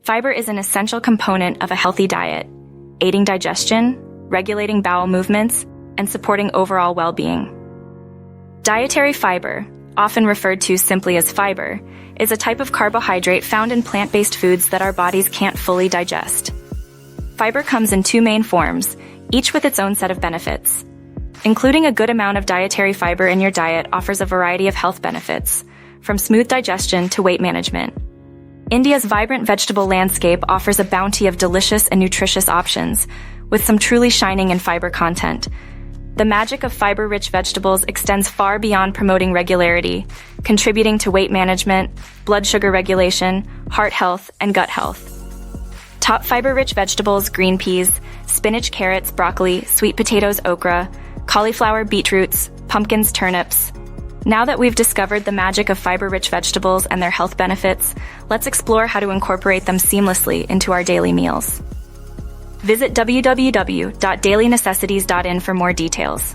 Fiber is an essential component of a healthy diet, aiding digestion, regulating bowel movements, and supporting overall well-being. Dietary fiber, often referred to simply as fiber, is a type of carbohydrate found in plant-based foods that our bodies can't fully digest. Fiber comes in two main forms, each with its own set of benefits. Including a good amount of dietary fiber in your diet offers a variety of health benefits, from smooth digestion to weight management. India's vibrant vegetable landscape offers a bounty of delicious and nutritious options, with some truly shining in fiber content. The magic of fiber-rich vegetables extends far beyond promoting regularity, contributing to weight management, blood sugar regulation, heart health, and gut health. Top fiber-rich vegetables: green peas, spinach, carrots, broccoli, sweet potatoes, okra, cauliflower, beetroots, pumpkins, turnips. Now that we've discovered the magic of fiber-rich vegetables and their health benefits, let's explore how to incorporate them seamlessly into our daily meals. Visit www.dailynecessities.in for more details.